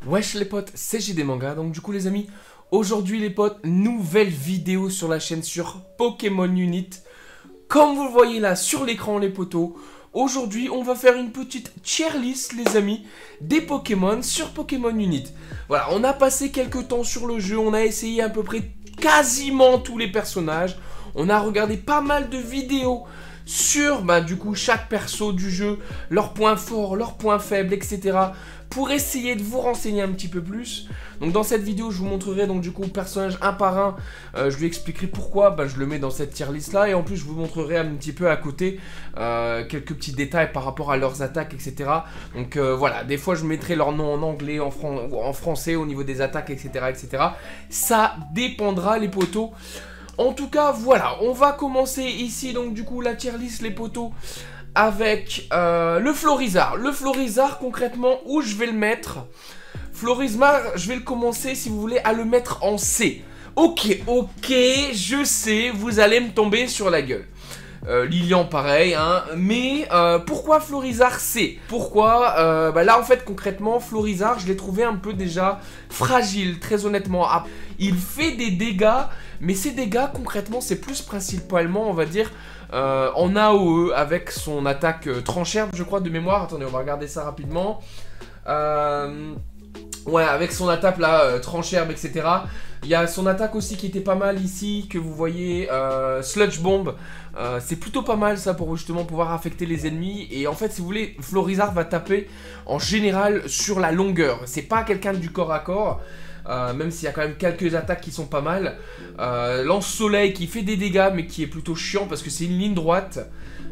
Wesh les potes, c'est JD Manga, donc du coup les amis, aujourd'hui les potes, nouvelle vidéo sur la chaîne sur Pokémon Unit. Comme vous le voyez là sur l'écran les potos, aujourd'hui on va faire une petite tier list les amis, des Pokémon sur Pokémon Unit. Voilà, on a passé quelques temps sur le jeu, on a essayé à peu près quasiment tous les personnages, on a regardé pas mal de vidéos sur du coup chaque perso du jeu, leurs points forts, leurs points faibles, etc. pour essayer de vous renseigner un petit peu plus. Donc dans cette vidéo je vous montrerai donc du coup personnage un par un, je lui expliquerai pourquoi je le mets dans cette tier list là, et en plus je vous montrerai un petit peu à côté quelques petits détails par rapport à leurs attaques, etc. Donc voilà, des fois je mettrai leur nom en anglais, en français au niveau des attaques, etc., etc. Ça dépendra les potos. En tout cas, voilà, on va commencer ici, donc du coup, la tier list, les potos, avec le Florizarre. Le Florizarre, concrètement, où je vais le mettre? Florizarre, je vais le commencer, si vous voulez, à le mettre en C. Ok, je sais, vous allez me tomber sur la gueule. Lilian pareil, hein, mais pourquoi Florizarre C? Pourquoi là en fait concrètement Florizarre je l'ai trouvé un peu déjà fragile, très honnêtement. Il fait des dégâts, mais ces dégâts concrètement c'est plus principalement on va dire en AOE avec son attaque tranchère je crois de mémoire. Attendez, on va regarder ça rapidement. Ouais, avec son attaque là, tranchère, etc. Il y a son attaque aussi qui était pas mal ici, que vous voyez, Sludge Bomb. C'est plutôt pas mal ça pour justement pouvoir affecter les ennemis. Et en fait, si vous voulez, Florizarre va taper en général sur la longueur. C'est pas quelqu'un du corps à corps. Même s'il y a quand même quelques attaques qui sont pas mal. Lance-soleil qui fait des dégâts mais qui est plutôt chiant parce que c'est une ligne droite.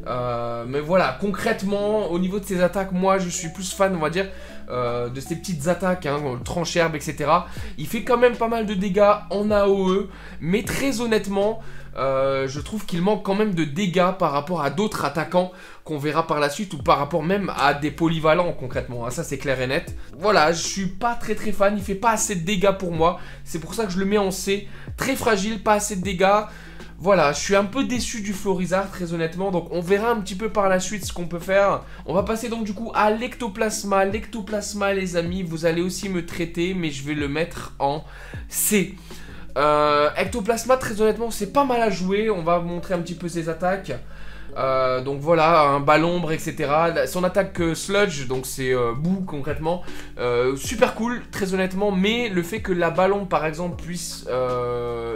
Mais voilà, concrètement, au niveau de ses attaques, moi je suis plus fan, on va dire, de ces petites attaques, hein, tranche-herbe, etc. Il fait quand même pas mal de dégâts en AOE, mais très honnêtement, je trouve qu'il manque quand même de dégâts par rapport à d'autres attaquants qu'on verra par la suite, ou par rapport même à des polyvalents concrètement, hein, ça c'est clair et net. Voilà, je suis pas très fan, il fait pas assez de dégâts pour moi, c'est pour ça que je le mets en C, très fragile, pas assez de dégâts. Voilà, je suis un peu déçu du Florizarre, très honnêtement, donc on verra un petit peu par la suite ce qu'on peut faire. On va passer donc du coup à l'Ectoplasma. L'Ectoplasma, les amis, vous allez aussi me traiter, mais je vais le mettre en C. Ectoplasma, très honnêtement, c'est pas mal à jouer, on va vous montrer un petit peu ses attaques. Donc voilà, un ballombre, etc. Son attaque sludge, donc c'est boue concrètement, super cool, très honnêtement, mais le fait que la ballon par exemple puisse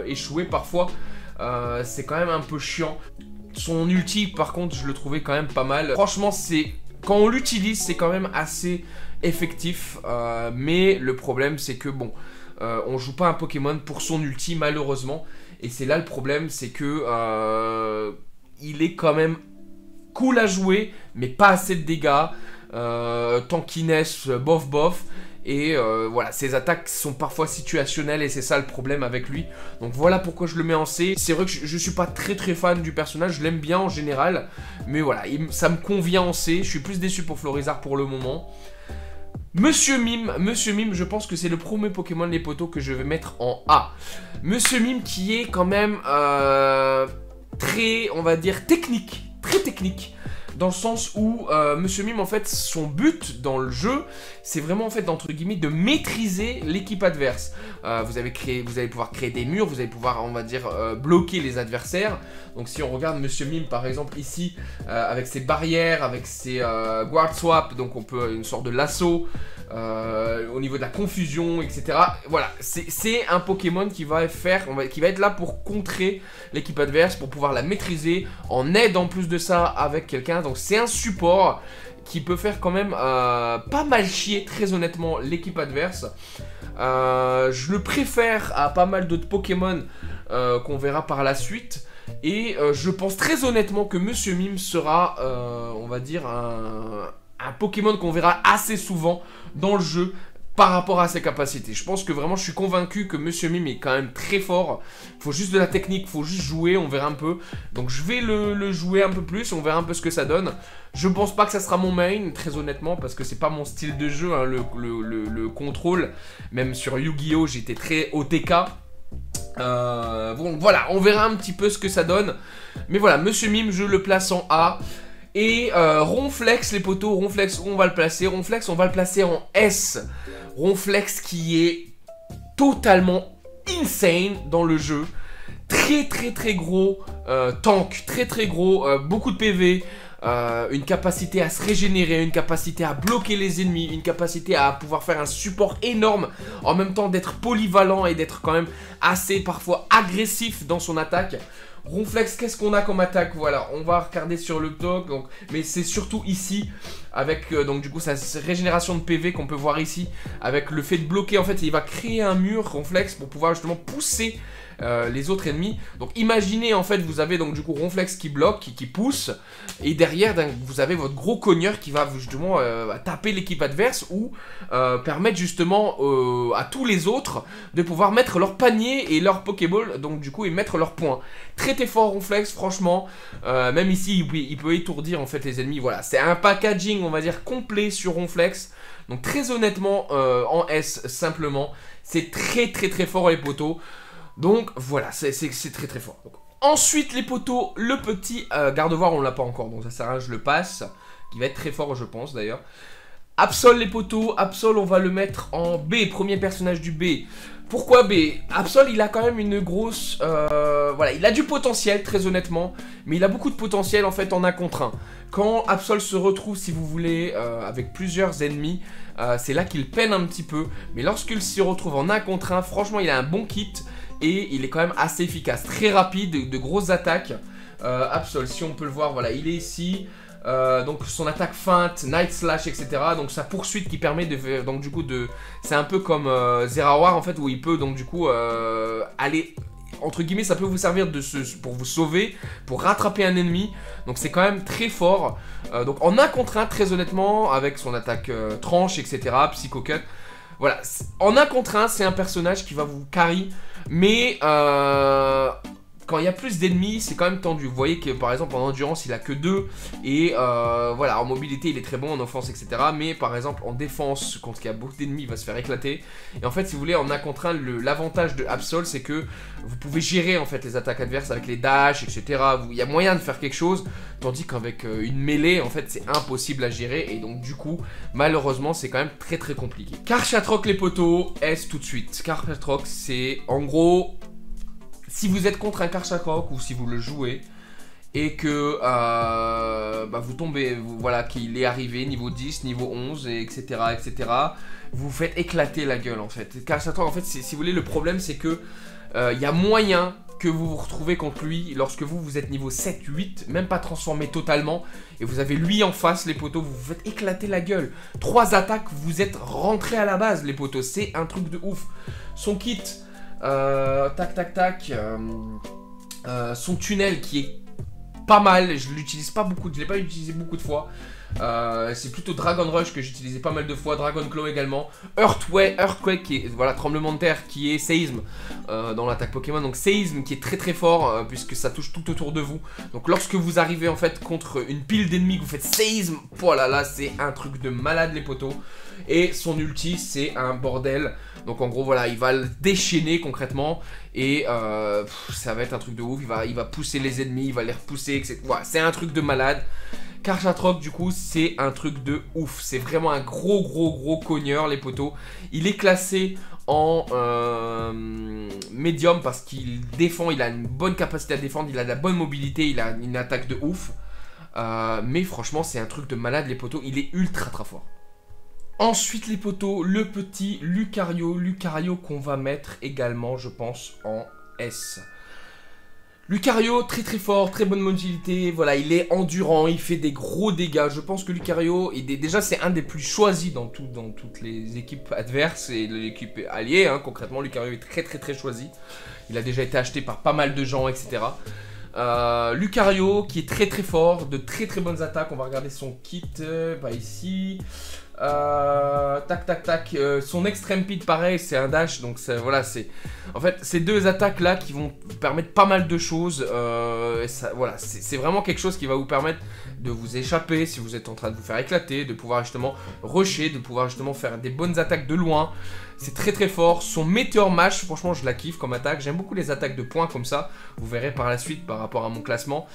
échouer parfois, c'est quand même un peu chiant. Son ulti par contre je le trouvais quand même pas mal. Franchement c'est, quand on l'utilise c'est quand même assez effectif, mais le problème c'est que bon, on joue pas un Pokémon pour son ulti malheureusement. Et c'est là le problème, c'est que il est quand même cool à jouer, mais pas assez de dégâts. Tankiness, bof. Et voilà, ses attaques sont parfois situationnelles et c'est ça le problème avec lui. Donc voilà pourquoi je le mets en C. C'est vrai que je suis pas très fan du personnage, je l'aime bien en général. Mais voilà, ça me convient en C. Je suis plus déçu pour Florizarre pour le moment. Monsieur Mime, je pense que c'est le premier Pokémon les potos que je vais mettre en A. Monsieur Mime qui est quand même très, on va dire, technique, très technique. Dans le sens où Monsieur Mime, en fait, son but dans le jeu, c'est vraiment, en fait, entre guillemets, de maîtriser l'équipe adverse. Vous allez pouvoir créer des murs, vous allez pouvoir, on va dire, bloquer les adversaires. Donc si on regarde Monsieur Mime, par exemple, ici, avec ses barrières, avec ses guard swap, donc on peut, une sorte de lasso, au niveau de la confusion, etc. Voilà, c'est un Pokémon qui va être là pour contrer l'équipe adverse, pour pouvoir la maîtriser, en aide en plus de ça avec quelqu'un. Donc c'est un support qui peut faire quand même pas mal chier, très honnêtement, l'équipe adverse. Je le préfère à pas mal d'autres Pokémon qu'on verra par la suite. Et je pense très honnêtement que Monsieur Mime sera, on va dire, un Pokémon qu'on verra assez souvent dans le jeu par rapport à ses capacités. Je pense que vraiment je suis convaincu que Monsieur Mime est quand même très fort. Il faut juste de la technique, il faut juste jouer, on verra un peu. Donc je vais le jouer un peu plus, on verra un peu ce que ça donne. Je pense pas que ça sera mon main, très honnêtement, parce que c'est pas mon style de jeu, hein, le contrôle. Même sur Yu-Gi-Oh! J'étais très OTK. Bon voilà, on verra un petit peu ce que ça donne. Mais voilà, Monsieur Mime, je le place en A. Et Ronflex, les potos, Ronflex, où on va le placer? Ronflex, on va le placer en S. Ronflex qui est totalement insane dans le jeu. Très gros tank, très gros, beaucoup de PV, une capacité à se régénérer, une capacité à bloquer les ennemis, une capacité à pouvoir faire un support énorme, en même temps d'être polyvalent et d'être quand même assez parfois agressif dans son attaque. Ronflex, qu'est-ce qu'on a comme attaque? Voilà, on va regarder sur le talk, donc, mais c'est surtout ici, avec donc du coup sa régénération de PV qu'on peut voir ici, avec le fait de bloquer, en fait, il va créer un mur, Ronflex, pour pouvoir justement pousser les autres ennemis. Donc imaginez en fait vous avez donc du coup Ronflex qui bloque, qui pousse, et derrière vous avez votre gros cogneur qui va justement taper l'équipe adverse ou permettre justement à tous les autres de pouvoir mettre leur panier et leur Pokéball, donc du coup et mettre leurs points. Très fort Ronflex franchement, même ici il peut étourdir en fait les ennemis. Voilà, c'est un packaging on va dire complet sur Ronflex. Donc très honnêtement en S simplement, c'est très fort les potos. Donc voilà, c'est très fort. Donc, ensuite les potos, le petit Gardevoir on l'a pas encore, donc ça sert à rien, je le passe. Qui va être très fort je pense d'ailleurs. Absol les potos, Absol on va le mettre en B, premier personnage du B. Pourquoi B? Absol il a quand même une grosse... voilà, il a du potentiel très honnêtement, mais il a beaucoup de potentiel en fait en 1 contre 1. Quand Absol se retrouve si vous voulez avec plusieurs ennemis, c'est là qu'il peine un petit peu. Mais lorsqu'il se retrouve en 1 contre 1, franchement il a un bon kit. Et il est quand même assez efficace, très rapide, de grosses attaques. Absol, si on peut le voir, voilà, il est ici. Donc son attaque feinte, Night Slash, etc. Donc sa poursuite qui permet de... Donc du coup, c'est un peu comme Zeraora en fait, où il peut donc du coup aller... Entre guillemets, ça peut vous servir pour vous sauver, pour rattraper un ennemi. Donc c'est quand même très fort. Donc en 1 contre 1, très honnêtement, avec son attaque tranche, etc. Psycho Cut. Voilà, en 1 contre 1, c'est un personnage qui va vous carry. Mais quand il y a plus d'ennemis, c'est quand même tendu. Vous voyez que par exemple en endurance, il a que 2. Et voilà, en mobilité, il est très bon, en offense, etc. Mais par exemple en défense, quand il y a beaucoup d'ennemis, il va se faire éclater. Et en fait, si vous voulez, en 1 contre 1, l'avantage de Absol, c'est que vous pouvez gérer en fait les attaques adverses avec les dashs, etc. Il y a moyen de faire quelque chose. Tandis qu'avec une mêlée, en fait, c'est impossible à gérer. Et donc, du coup, malheureusement, c'est quand même très compliqué. Karchatroc, les potos, S tout de suite. Karchatroc, c'est en gros, si vous êtes contre un Karchatroc ou si vous le jouez et que vous tombez, voilà, qu'il est arrivé niveau 10, niveau 11, etc., vous faites éclater la gueule, en fait. Karchatroc, en fait, si vous voulez, le problème, c'est que il y a moyen que vous vous retrouvez contre lui lorsque vous êtes niveau 7, 8, même pas transformé totalement, et vous avez lui en face, les potos, vous vous faites éclater la gueule. 3 attaques, vous êtes rentrés à la base, les potos, c'est un truc de ouf. Son kit, son tunnel qui est pas mal, je l'utilise pas beaucoup, je l'ai pas utilisé beaucoup de fois. C'est plutôt Dragon Rush que j'utilisais pas mal de fois, Dragon Claw également, Earthquake qui est, voilà, tremblement de terre, qui est séisme dans l'attaque Pokémon, donc séisme qui est très fort puisque ça touche tout autour de vous. Donc lorsque vous arrivez en fait contre une pile d'ennemis, vous faites séisme, voilà, là c'est un truc de malade les potos. Et son ulti c'est un bordel, donc en gros voilà, il va le déchaîner concrètement. Et ça va être un truc de ouf, il va pousser les ennemis, il va les repousser, etc. Voilà, c'est un truc de malade. Karchatroc du coup c'est un truc de ouf, c'est vraiment un gros cogneur les potos. Il est classé en médium parce qu'il défend, il a une bonne capacité à défendre, il a de la bonne mobilité, il a une attaque de ouf. Mais franchement c'est un truc de malade les potos, il est ultra très fort. Ensuite les potos, le petit Lucario qu'on va mettre également je pense en S. Lucario, très fort, très bonne mobilité, voilà, il est endurant, il fait des gros dégâts. Je pense que Lucario, déjà c'est un des plus choisis dans toutes les équipes adverses et l'équipe alliée, hein. Concrètement Lucario est très choisi. Il a déjà été acheté par pas mal de gens, etc. Lucario qui est très fort, de très bonnes attaques. On va regarder son kit, ici. Son extreme pit pareil, c'est un dash, donc voilà, c'est en fait ces 2 attaques là qui vont permettre pas mal de choses. Voilà, c'est vraiment quelque chose qui va vous permettre de vous échapper si vous êtes en train de vous faire éclater, de pouvoir justement rusher, de pouvoir justement faire des bonnes attaques de loin. C'est très fort. Son Meteor Mash, franchement je la kiffe comme attaque. J'aime beaucoup les attaques de points comme ça. Vous verrez par la suite par rapport à mon classement.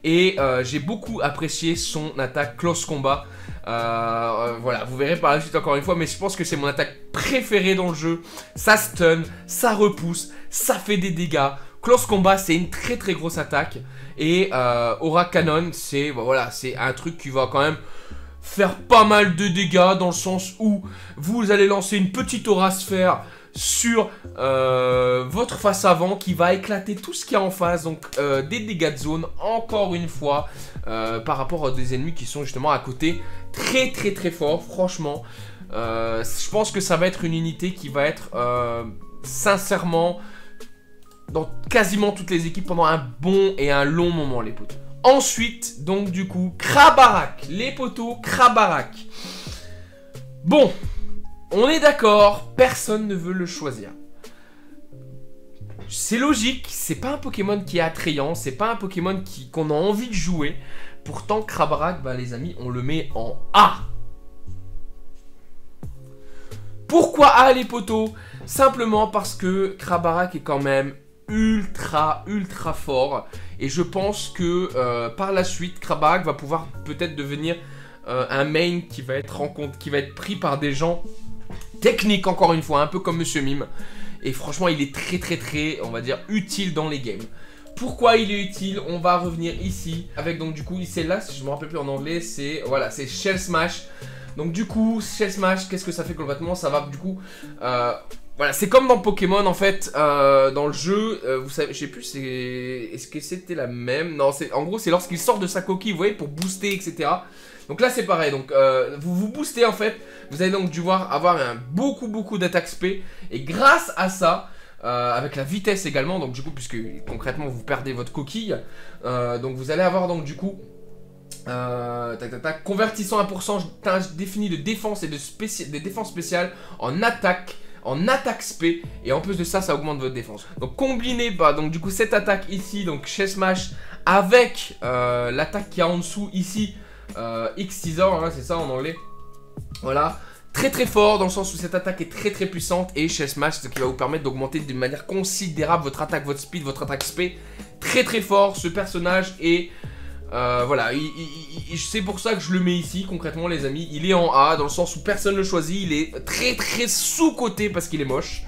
Et j'ai beaucoup apprécié son attaque Close Combat. Voilà, vous verrez par la suite encore une fois, mais je pense que c'est mon attaque préférée dans le jeu. Ça stun, ça repousse, ça fait des dégâts. Close Combat, c'est une très très grosse attaque. Et Aura Cannon, c'est voilà, c'est un truc qui va quand même faire pas mal de dégâts, dans le sens où vous allez lancer une petite aura sphère sur votre face avant qui va éclater tout ce qu'il y a en face. Donc des dégâts de zone, encore une fois, par rapport à des ennemis qui sont justement à côté. Très très très fort, franchement. Je pense que ça va être une unité qui va être sincèrement dans quasiment toutes les équipes pendant un bon et un long moment, les potos. Ensuite, donc du coup, Krabarak. Les potos, Krabarak. Bon, on est d'accord, personne ne veut le choisir. C'est logique, c'est pas un Pokémon qui est attrayant, c'est pas un Pokémon qu'on a envie de jouer. Pourtant, Krabarak, bah les amis, on le met en A. Pourquoi A, les potos? Simplement parce que Krabarak est quand même ultra fort. Et je pense que par la suite, Krabarak va pouvoir peut-être devenir un main qui va être pris par des gens techniques, encore une fois, un peu comme Monsieur Mime. Et franchement, il est très, on va dire, utile dans les games. Pourquoi il est utile? On va revenir ici, avec donc du coup, c'est là, si je me rappelle plus en anglais, c'est, voilà, c'est Shell Smash. Donc du coup, Shell Smash, qu'est-ce que ça fait complètement? Ça va du coup... voilà, c'est comme dans Pokémon en fait, dans le jeu, vous savez, je sais plus, est-ce que c'était la même? Non, en gros, c'est lorsqu'il sort de sa coquille, vous voyez, pour booster, etc. Donc là, c'est pareil, donc vous vous boostez en fait, vous allez donc devoir avoir beaucoup d'attaque spé, et grâce à ça, avec la vitesse également, donc du coup, puisque concrètement, vous perdez votre coquille, donc vous allez avoir donc du coup... convertissant un pourcentage défini de défense et des défenses spéciales en attaque spé, et en plus de ça, ça augmente votre défense. Donc combinez donc du coup cette attaque ici, donc Shell Smash, avec l'attaque qui est en dessous ici, X-Teaser, hein, c'est ça en anglais. Voilà, très fort dans le sens où cette attaque est très puissante, et Shell Smash, ce qui va vous permettre d'augmenter de manière considérable votre attaque, votre speed, votre attaque spé. Très fort ce personnage, et voilà, c'est pour ça que je le mets ici, concrètement les amis. Il est en A, dans le sens où personne ne le choisit. Il est très sous-coté parce qu'il est moche.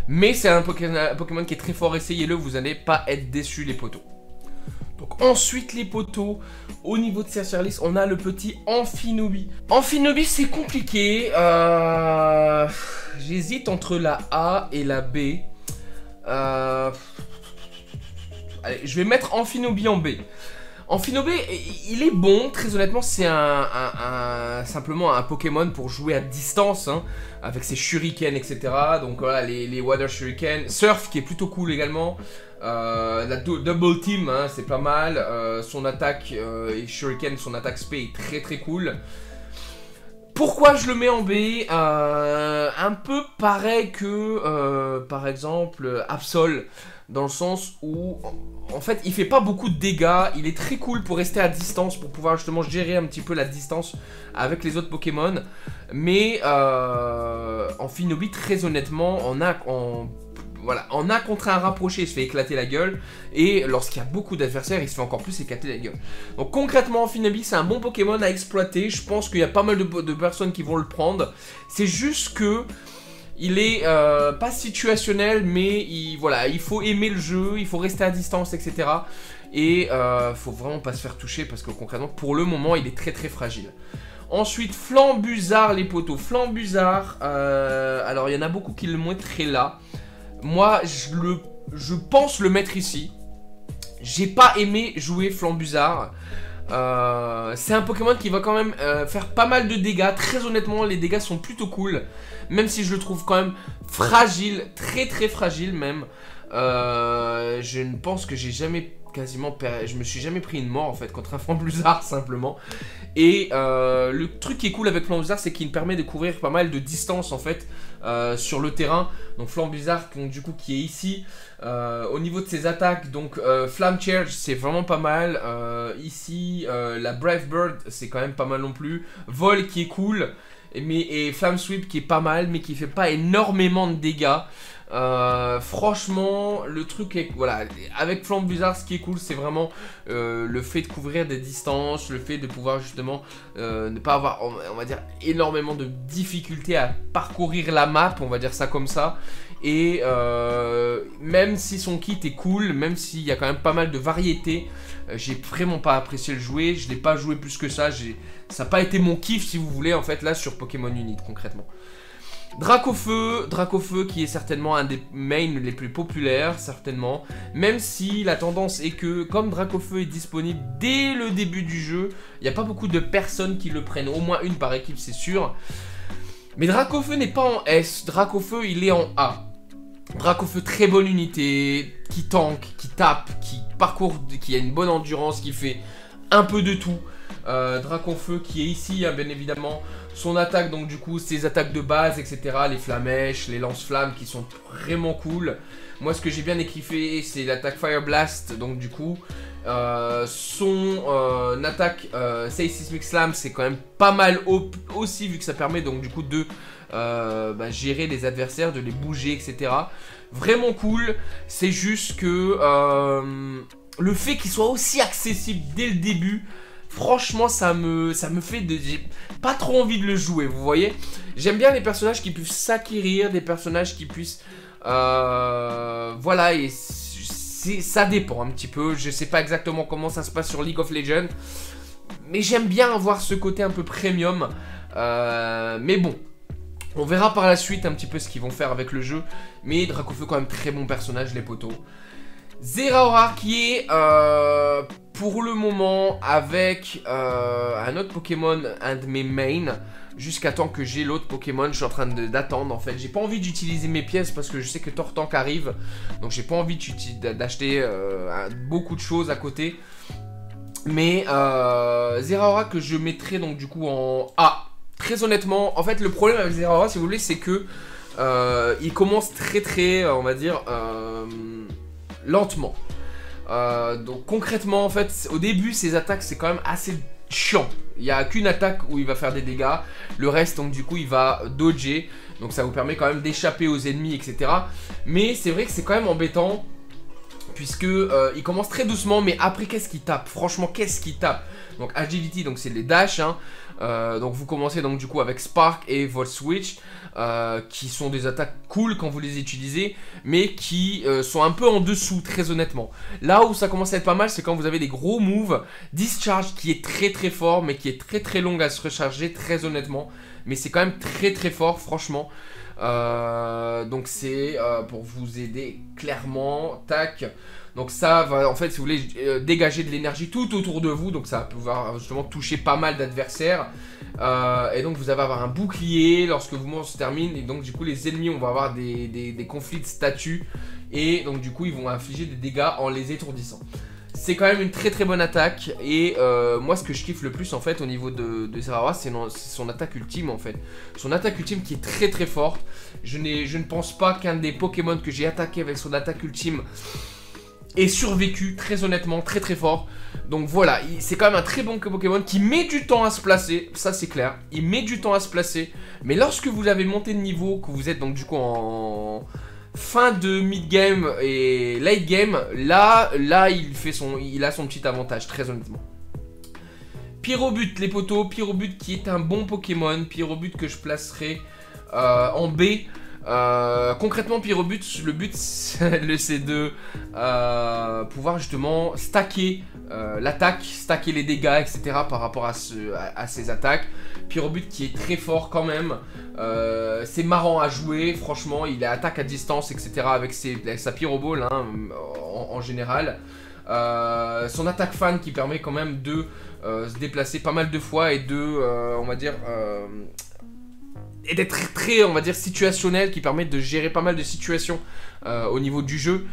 Mais c'est un Pokémon qui est très fort, essayez-le, vous n'allez pas être déçus les potos. Donc ensuite les potos, au niveau de sa tier list, on a le petit Amphinobi. Amphinobi, c'est compliqué, j'hésite entre la A et la B. Allez, je vais mettre Amphinobi en B. Amphinobi, il est bon, très honnêtement, c'est simplement un Pokémon pour jouer à distance, hein, avec ses shurikens, etc. Donc voilà, les Water Shuriken. Surf, qui est plutôt cool également. La Double Team, hein, c'est pas mal. Son attaque et Shuriken, son attaque spé est très cool. Pourquoi je le mets en B? Un peu pareil que, par exemple, Absol. Dans le sens où, en fait, il fait pas beaucoup de dégâts. Il est très cool pour rester à distance, pour pouvoir justement gérer un petit peu la distance avec les autres Pokémon. Mais Amphinobi, très honnêtement, voilà, en a contre un rapproché, il se fait éclater la gueule. Et lorsqu'il y a beaucoup d'adversaires, il se fait encore plus éclater la gueule. Donc concrètement, Amphinobi, c'est un bon Pokémon à exploiter. Je pense qu'il y a pas mal de personnes qui vont le prendre. C'est juste que... il est pas situationnel, mais voilà, il faut aimer le jeu, il faut rester à distance, etc. Et faut vraiment pas se faire toucher parce que concrètement, pour le moment, il est très fragile. Ensuite, Flambuzarr, les potos. Flambuzarr, alors il y en a beaucoup qui le montreraient là. Moi, je pense le mettre ici. J'ai pas aimé jouer Flambuzarr. C'est un Pokémon qui va quand même faire pas mal de dégâts. Très honnêtement, les dégâts sont plutôt cool. Même si je le trouve quand même fragile, très fragile même. Je ne pense que j'ai jamais je me suis jamais pris une mort en fait contre un Flambuzarr simplement. Et le truc qui est cool avec Flambuzarr, c'est qu'il me permet de couvrir pas mal de distance en fait sur le terrain. Donc Flambuzarr, donc, du coup qui est ici. Au niveau de ses attaques, donc Flame Charge c'est vraiment pas mal. Ici la Brave Bird c'est quand même pas mal non plus. Vol qui est cool, et Flame Sweep qui est pas mal mais qui fait pas énormément de dégâts. Franchement, le truc est... Voilà, avec Flambe Blizzard, ce qui est cool, c'est vraiment le fait de couvrir des distances, le fait de pouvoir justement ne pas avoir, on va dire, énormément de difficultés à parcourir la map, on va dire ça comme ça. Et même si son kit est cool, même s'il y a quand même pas mal de variétés, j'ai vraiment pas apprécié le jouer, je l'ai pas joué plus que ça, ça n'a pas été mon kiff si vous voulez en fait là sur Pokémon Unite concrètement. Dracofeu qui est certainement un des mains les plus populaires, certainement. Même si la tendance est que, comme Dracofeu est disponible dès le début du jeu, il n'y a pas beaucoup de personnes qui le prennent, au moins une par équipe c'est sûr. Mais Dracofeu n'est pas en S, Dracofeu il est en A. Dracofeu très bonne unité, qui tank, qui tape, qui parcourt, qui a une bonne endurance, qui fait un peu de tout. Dracofeu qui est ici, hein, bien évidemment. Son attaque, donc du coup, ses attaques de base, etc. Les flamèches, les lance-flammes qui sont vraiment cool. Moi, ce que j'ai bien kiffé, c'est l'attaque Fire Blast. Donc du coup, son attaque Say Seismic Slam, c'est quand même pas mal aussi, vu que ça permet donc du coup de gérer les adversaires, de les bouger, etc. Vraiment cool. C'est juste que le fait qu'il soit aussi accessible dès le début, franchement, ça me fait j'ai pas trop envie de le jouer, vous voyez. J'aime bien les personnages qui puissent s'acquérir, des personnages qui puissent... voilà, et ça dépend un petit peu. Je sais pas exactement comment ça se passe sur League of Legends, mais j'aime bien avoir ce côté un peu premium. Mais bon, on verra par la suite un petit peu ce qu'ils vont faire avec le jeu. Mais Dracofeu quand même très bon personnage, les potos. Zeraora qui est pour le moment avec un autre Pokémon, un de mes mains, jusqu'à temps que j'ai l'autre Pokémon. Je suis en train d'attendre en fait. J'ai pas envie d'utiliser mes pièces parce que je sais que Tortank arrive, donc j'ai pas envie d'acheter beaucoup de choses à côté. Mais Zeraora que je mettrai donc du coup en A. Très honnêtement, en fait le problème avec Zeraora, si vous voulez, c'est que il commence très on va dire lentement. Donc concrètement en fait au début ses attaques c'est quand même assez chiant. Il n'y a qu'une attaque où il va faire des dégâts. Le reste donc du coup il va dodger. Donc ça vous permet quand même d'échapper aux ennemis, etc. Mais c'est vrai que c'est quand même embêtant, puisque il commence très doucement. Mais après qu'est-ce qu'il tape? Franchement qu'est-ce qu'il tape? Donc agility, donc c'est les dash hein. Donc vous commencez donc du coup avec Spark et Volt Switch, qui sont des attaques cool quand vous les utilisez, mais qui sont un peu en dessous, très honnêtement. Là où ça commence à être pas mal, c'est quand vous avez des gros moves. Discharge qui est très fort, mais qui est très long à se recharger, très honnêtement. Mais c'est quand même très fort, franchement. Donc c'est pour vous aider clairement. Tac. Donc ça va en fait, si vous voulez, dégager de l'énergie tout autour de vous. Donc ça va pouvoir justement toucher pas mal d'adversaires. Et donc vous allez avoir un bouclier lorsque vous mouvement se termine. Et donc du coup les ennemis, on va avoir des conflits de statut. Et donc du coup ils vont infliger des dégâts en les étourdissant. C'est quand même une très bonne attaque. Et moi ce que je kiffe le plus en fait au niveau de Zeraora, c'est son attaque ultime en fait. Son attaque ultime qui est très forte. Je ne pense pas qu'un des Pokémon que j'ai attaqué avec son attaque ultime ait survécu, très honnêtement, très fort. Donc voilà, c'est quand même un très bon Pokémon qui met du temps à se placer, ça c'est clair. Il met du temps à se placer, mais lorsque vous avez monté de niveau, que vous êtes donc du coup en fin de mid-game et late-game, là il a son petit avantage, très honnêtement. Pyrobut, les potos, Pyrobut qui est un bon Pokémon, Pyrobut que je placerai en B. Concrètement Pyrobut, le but c'est de pouvoir justement stacker l'attaque, stacker les dégâts, etc. par rapport à ses attaques. Pyrobut qui est très fort quand même. C'est marrant à jouer, franchement. Il a attaque à distance, etc. avec sa Pyroball hein, en général. Son attaque fan qui permet quand même de se déplacer pas mal de fois et de, on va dire... et d'être très, on va dire, situationnel, qui permet de gérer pas mal de situations au niveau du jeu.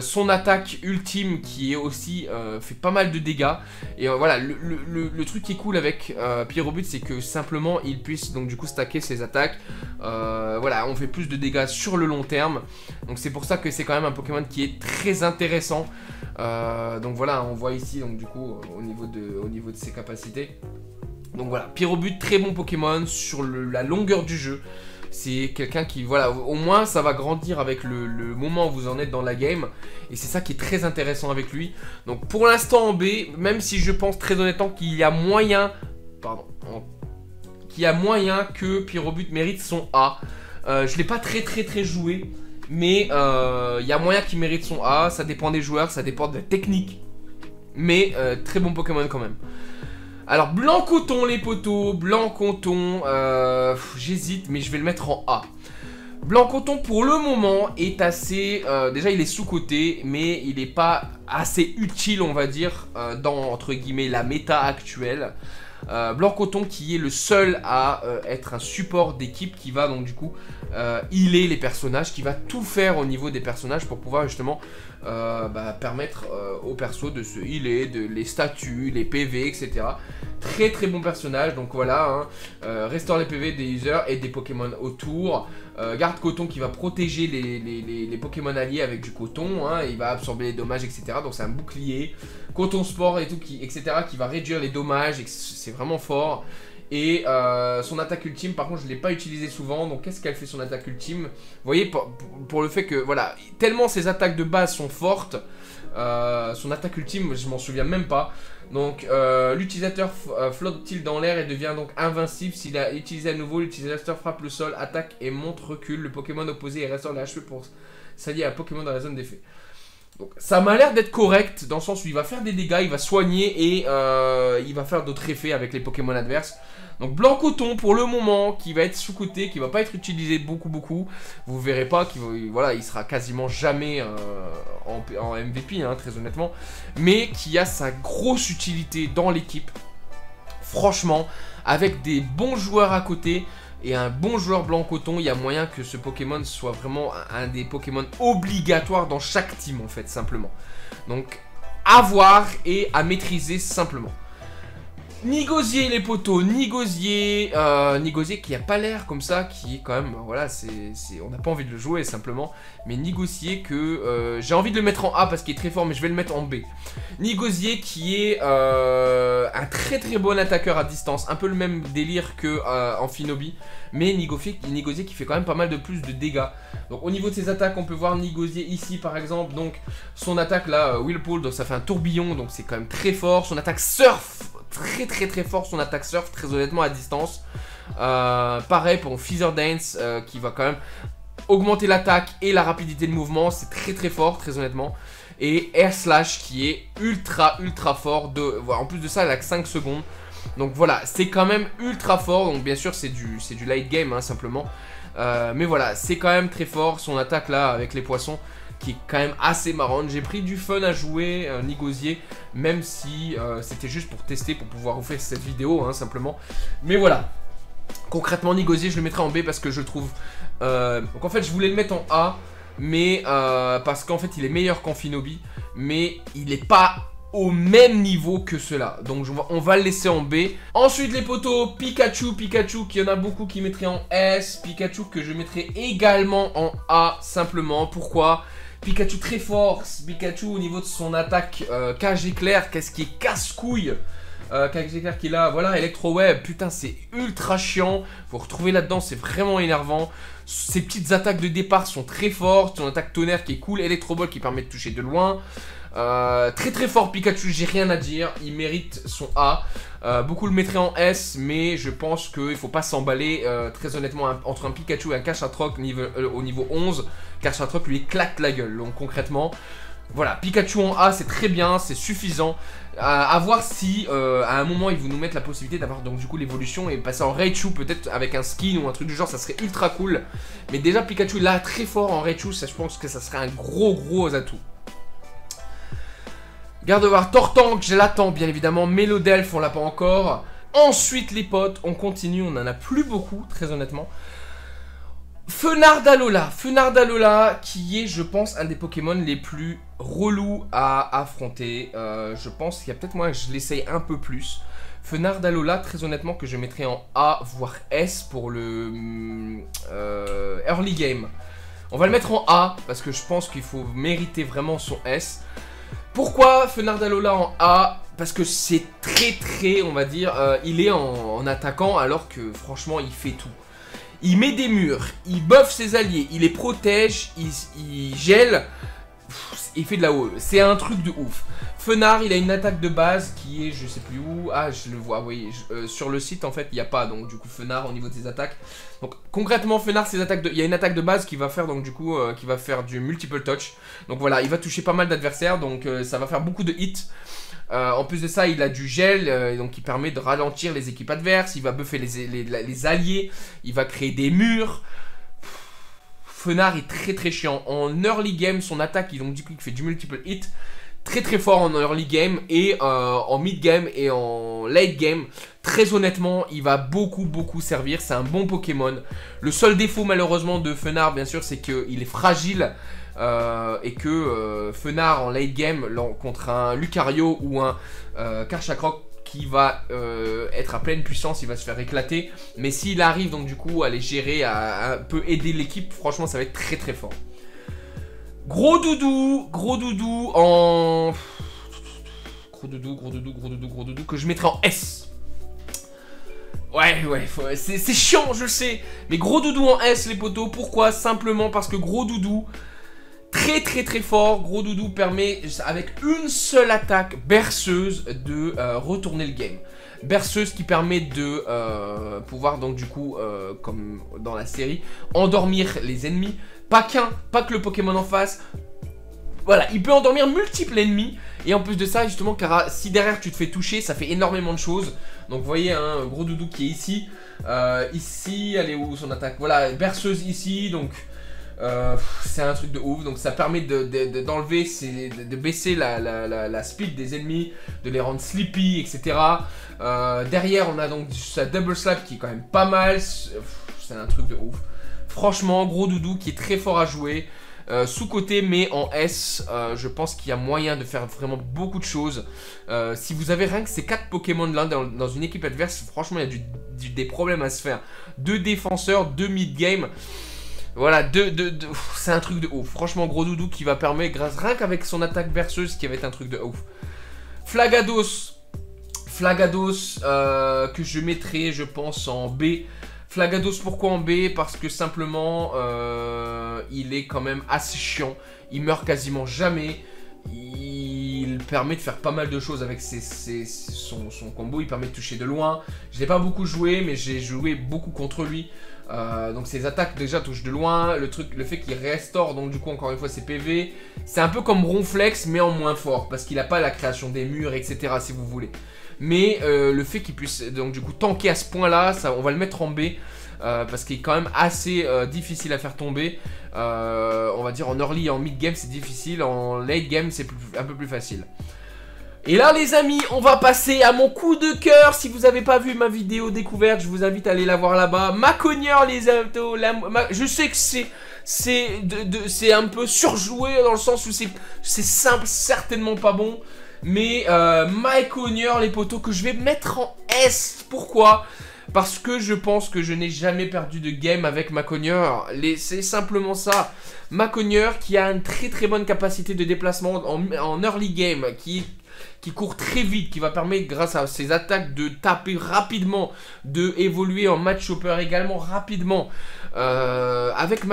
Son attaque ultime qui est aussi fait pas mal de dégâts. Et voilà, le truc qui est cool avec Pyrobut, c'est que simplement il puisse donc du coup stacker ses attaques. Voilà, on fait plus de dégâts sur le long terme. Donc c'est pour ça que c'est quand même un Pokémon qui est très intéressant. Donc voilà, on voit ici donc du coup au niveau de ses capacités. Donc voilà, Pyrobut, très bon Pokémon sur la longueur du jeu. C'est quelqu'un qui, voilà, au moins ça va grandir avec le moment où vous en êtes dans la game. Et c'est ça qui est très intéressant avec lui. Donc pour l'instant en B, même si je pense très honnêtement qu'il y a moyen, que Pyrobut mérite son A. Je l'ai pas très joué, mais il y a moyen qu'il mérite son A. Ça dépend des joueurs, ça dépend de la technique. Mais très bon Pokémon quand même. Alors Blanc Coton les potos, Blanc Coton, j'hésite mais je vais le mettre en A. Blanc Coton pour le moment est assez, déjà il est sous-coté mais il n'est pas assez utile on va dire dans entre guillemets la méta actuelle. Blanc Coton qui est le seul à être un support d'équipe qui va donc du coup healer les personnages, qui va tout faire au niveau des personnages pour pouvoir justement permettre aux persos de se healer, les statuts, les PV, etc. Très bon personnage, donc voilà, hein, restaure les PV des users et des Pokémon autour. Garde Coton qui va protéger les Pokémon alliés avec du coton, hein, il va absorber les dommages, etc. Donc c'est un bouclier. Coton Sport et tout, etc. qui va réduire les dommages, et c'est vraiment fort. Et son attaque ultime, par contre, je ne l'ai pas utilisé souvent. Donc, qu'est-ce qu'elle fait son attaque ultime? Vous voyez, pour le fait que, voilà, tellement ses attaques de base sont fortes, son attaque ultime, je m'en souviens même pas. Donc, l'utilisateur flotte-t-il dans l'air et devient donc invincible. S'il a utilisé à nouveau, l'utilisateur frappe le sol, attaque et monte, recule. Le Pokémon opposé et restaure les HP pour s'allier à un Pokémon dans la zone d'effet. Donc, ça m'a l'air d'être correct dans le sens où il va faire des dégâts, il va soigner et il va faire d'autres effets avec les Pokémon adverses. Donc Blanc Coton pour le moment qui va être sous-coté, qui va pas être utilisé beaucoup. Vous verrez pas qu'il voilà, il sera quasiment jamais en MVP hein, très honnêtement, mais qui a sa grosse utilité dans l'équipe. Franchement, avec des bons joueurs à côté et un bon joueur Blanc Coton, il y a moyen que ce Pokémon soit vraiment un des Pokémon obligatoires dans chaque team en fait, simplement. Donc à voir et à maîtriser simplement. Nigosier les potos, Nigosier qui a pas l'air comme ça, qui est quand même, voilà, on n'a pas envie de le jouer simplement, mais Nigosier que j'ai envie de le mettre en A parce qu'il est très fort, mais je vais le mettre en B. Nigosier qui est un très bon attaqueur à distance, un peu le même délire que Amphinobi, mais Nigosier qui fait quand même pas mal de plus de dégâts. Donc au niveau de ses attaques, on peut voir Nigosier ici par exemple, donc son attaque là, Whirlpool, donc ça fait un tourbillon, donc c'est quand même très fort, son attaque Surf, très fort son attaque Surf, très honnêtement à distance. Pareil pour Feather Dance qui va quand même augmenter l'attaque et la rapidité de mouvement, c'est très fort très honnêtement. Et Air Slash qui est ultra fort, en plus de ça elle a que 5 secondes. Donc voilà, c'est quand même ultra fort, donc bien sûr c'est du late game hein, simplement. Mais voilà, c'est quand même très fort, son attaque là avec les poissons qui est quand même assez marrante. J'ai pris du fun à jouer Nigosier, même si c'était juste pour tester, pour pouvoir vous faire cette vidéo, hein, simplement. Mais voilà, concrètement Nigosier, je le mettrai en B parce que je trouve... donc en fait, je voulais le mettre en A, mais parce qu'en fait, il est meilleur qu'Amphinobi, mais il n'est pas au même niveau que cela. Donc on va le laisser en B. Ensuite les potos, Pikachu qui y en a beaucoup qui mettraient en S. Pikachu que je mettrai également en A simplement. Pourquoi? Pikachu très fort. Pikachu au niveau de son attaque cage éclair, qu'est-ce qui est casse-couille. Cage éclair qui est là, voilà, Electro-Web, putain c'est ultra chiant. Faut retrouver là-dedans, c'est vraiment énervant. Ses petites attaques de départ sont très fortes. Son attaque tonnerre qui est cool, Electro-Ball qui permet de toucher de loin. Très fort Pikachu, j'ai rien à dire, il mérite son A. Beaucoup le mettraient en S, mais je pense qu'il faut pas s'emballer. Très honnêtement, entre un Pikachu et un Cachatroc au niveau 11, Cachatroc lui claque la gueule. Donc concrètement, voilà, Pikachu en A c'est très bien, c'est suffisant. À voir si à un moment ils vont nous mettre la possibilité d'avoir donc du coup l'évolution et passer en Raichu peut-être avec un skin ou un truc du genre, ça serait ultra cool. Mais déjà Pikachu là très fort en Raichu, ça je pense que ça serait un gros atout. Gardevoir Tortank, je l'attends bien évidemment. Mélodelph, on l'a pas encore. Ensuite les potes, on continue, on en a plus beaucoup très honnêtement. Fenardalola qui est je pense un des Pokémon les plus relous à affronter. Je pense qu'il y a peut-être moyen que je l'essaye un peu plus. Fenardalola très honnêtement que je mettrais en A voire S pour le early game. On va le mettre en A parce que je pense qu'il faut mériter vraiment son S. Pourquoi Fenardalola en A? Parce que c'est très on va dire, il est en attaquant alors que franchement il fait tout. Il met des murs, il buff ses alliés, il les protège, il gèle, il fait de la OE. C'est un truc de ouf. Fenard, il a une attaque de base qui est, je sais plus où, ah je le vois, oui, sur le site en fait il n'y a pas, donc du coup Fenard au niveau de ses attaques. Donc concrètement Fenard, il y a une attaque de base qui va faire donc du coup, qui va faire du multiple touch. Donc voilà, il va toucher pas mal d'adversaires, donc ça va faire beaucoup de hits. En plus de ça, il a du gel, donc qui permet de ralentir les équipes adverses. Il va buffer les alliés, il va créer des murs. Fenard est très très chiant. En early game, son attaque, donc du coup, il fait du multiple hit. Très très fort en early game et en mid game et en late game. Très honnêtement, il va beaucoup servir. C'est un bon Pokémon. Le seul défaut malheureusement de Fenard, bien sûr, c'est qu'il est fragile. Et que Fenard en late game contre un Lucario ou un Karchakrok qui va être à pleine puissance, il va se faire éclater. Mais s'il arrive donc du coup à les gérer, à un peu aider l'équipe, franchement ça va être très très fort. Gros doudou en... Gros doudou que je mettrai en S. Ouais, c'est chiant, je le sais. Mais gros doudou en S les potos, pourquoi? Simplement parce que gros doudou... Très fort, gros doudou permet avec une seule attaque berceuse de retourner le game. Berceuse qui permet de pouvoir donc du coup, comme dans la série, endormir les ennemis. Pas que le Pokémon en face. Voilà, il peut endormir multiples ennemis. Et en plus de ça, justement, car si derrière tu te fais toucher, ça fait énormément de choses. Donc vous voyez, un gros doudou qui est ici. Ici, elle est où son attaque? Voilà, berceuse ici, donc... c'est un truc de ouf, donc ça permet d'enlever, de baisser la speed des ennemis, de les rendre sleepy, etc. Derrière on a donc sa double slap qui est quand même pas mal, c'est un truc de ouf. Franchement, gros doudou qui est très fort à jouer, sous-côté mais en S, je pense qu'il y a moyen de faire vraiment beaucoup de choses. Si vous avez rien que ces 4 Pokémon là dans une équipe adverse, franchement il y a des problèmes à se faire. 2 défenseurs, 2 mid-game. Voilà, c'est un truc de ouf. Franchement, gros doudou qui va permettre, rien qu'avec son attaque berceuse, qui va être un truc de ouf. Flagados, que je mettrai, je pense, en B. Flagados, pourquoi en B? Parce que simplement, il est quand même assez chiant. Il meurt quasiment jamais. Il permet de faire pas mal de choses avec son combo. Il permet de toucher de loin. Je l'ai pas beaucoup joué, mais j'ai joué beaucoup contre lui. Donc ses attaques déjà touchent de loin, le fait qu'il restaure donc du coup encore une fois ses PV, c'est un peu comme Ronflex mais en moins fort parce qu'il n'a pas la création des murs etc si vous voulez. Mais le fait qu'il puisse donc du coup tanker à ce point là, on va le mettre en B parce qu'il est quand même assez difficile à faire tomber. On va dire en early et en mid game c'est difficile, en late game c'est un peu plus facile. Et là les amis, on va passer à mon coup de cœur. Si vous n'avez pas vu ma vidéo découverte, je vous invite à aller la voir là-bas. Macogneur les amis, je sais que c'est un peu surjoué dans le sens où c'est simple, certainement pas bon. Mais Macogneur les potos que je vais mettre en S. Pourquoi? Parce que je pense que je n'ai jamais perdu de game avec Macogneur. C'est simplement ça. Macogneur qui a une très bonne capacité de déplacement en early game, qui court très vite, qui va permettre grâce à ses attaques de taper rapidement, de évoluer en match hopper également rapidement. Avec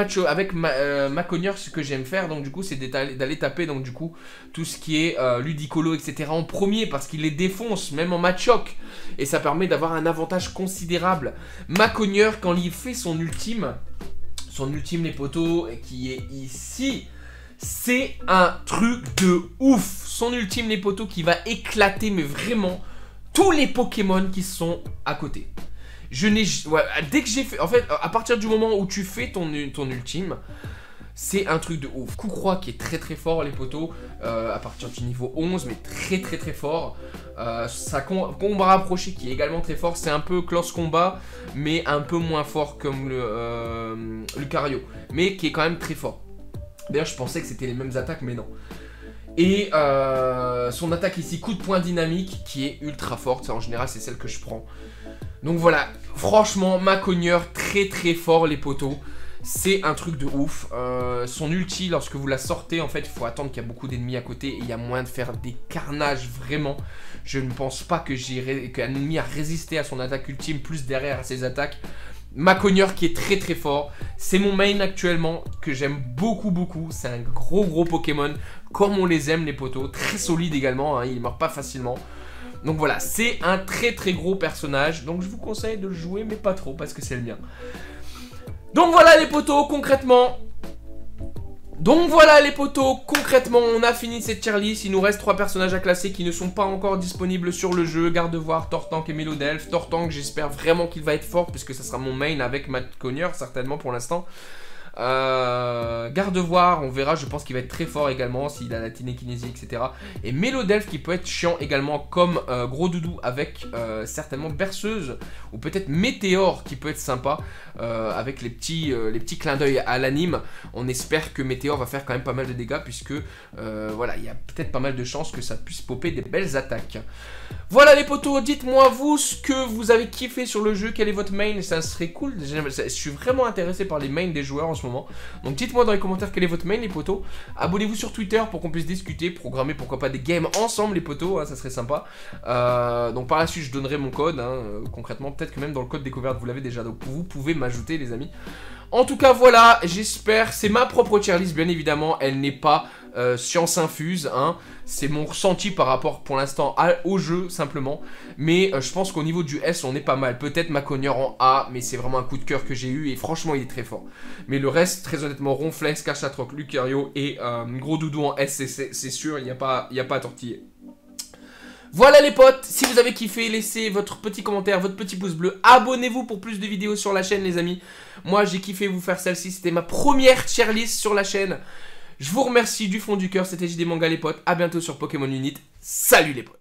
Macogneur, ce que j'aime faire donc du coup c'est d'aller taper donc du coup tout ce qui est Ludicolo etc en premier parce qu'il les défonce même en match choc et ça permet d'avoir un avantage considérable. Macogneur quand il fait son ultime les potos qui est ici, c'est un truc de ouf. Son ultime les potos qui va éclater mais vraiment tous les Pokémon qui sont à côté. Dès que j'ai fait, en fait, à partir du moment où tu fais ton ultime, c'est un truc de ouf. Coup-croix qui est très fort les potos, à partir du niveau 11, mais très fort. Sa combat rapproché qui est également très fort, c'est un peu close combat, mais un peu moins fort comme le Lucario, mais qui est quand même très fort. D'ailleurs je pensais que c'était les mêmes attaques, mais non. Et son attaque ici, coup de poing dynamique, qui est ultra forte, ça en général c'est celle que je prends. Donc voilà, franchement, Macogneur, très fort les potos. C'est un truc de ouf. Son ulti, lorsque vous la sortez, en fait, il faut attendre qu'il y a beaucoup d'ennemis à côté. Et il y a moyen de faire des carnages, vraiment. Je ne pense pas qu'un ennemi a résisté à son attaque ultime, plus derrière à ses attaques. Macogneur qui est très très fort. C'est mon main actuellement que j'aime beaucoup beaucoup. C'est un gros Pokémon comme on les aime les potos. Très solide également, hein, il ne meurt pas facilement. Donc voilà, c'est un très gros personnage. Donc je vous conseille de le jouer mais pas trop parce que c'est le mien. Donc voilà les potos, concrètement... on a fini cette tier list. Il nous reste 3 personnages à classer qui ne sont pas encore disponibles sur le jeu. Gardevoir, Tortank et Melodelph. Tortank, j'espère vraiment qu'il va être fort puisque ça sera mon main avec Macogneur certainement pour l'instant. Gardevoir, on verra, je pense qu'il va être très fort également s'il a la télékinésie, etc. Et Melodelph qui peut être chiant également comme Gros Doudou avec certainement Berceuse ou peut-être Météore qui peut être sympa avec les petits clins d'œil à l'anime. On espère que Météore va faire quand même pas mal de dégâts puisque voilà, il y a peut-être pas mal de chances que ça puisse popper des belles attaques. Voilà les potos, dites-moi vous ce que vous avez kiffé sur le jeu, quel est votre main, ça serait cool, je suis vraiment intéressé par les mains des joueurs en ce moment. Donc dites-moi dans les commentaires quel est votre main les potos, abonnez-vous sur Twitter pour qu'on puisse discuter, programmer pourquoi pas des games ensemble les potos, hein, ça serait sympa. Donc par la suite je donnerai mon code, hein, concrètement peut-être que même dans le code découverte vous l'avez déjà, donc vous pouvez m'ajouter les amis. En tout cas voilà, j'espère, c'est ma propre tier list bien évidemment, elle n'est pas science infuse, hein. C'est mon ressenti par rapport pour l'instant au jeu simplement, mais je pense qu'au niveau du S on est pas mal, peut-être Macogneur en A, mais c'est vraiment un coup de cœur que j'ai eu et franchement il est très fort. Mais le reste très honnêtement Ronflex, Cachatroc, Lucario et Gros Doudou en S c'est sûr, il n'y a pas à tortiller. Voilà les potes, si vous avez kiffé, laissez votre petit commentaire, votre petit pouce bleu, abonnez-vous pour plus de vidéos sur la chaîne les amis. Moi j'ai kiffé vous faire celle-ci, c'était ma première tier list sur la chaîne. Je vous remercie du fond du cœur, c'était JD Manga les potes, à bientôt sur Pokémon Unite, salut les potes.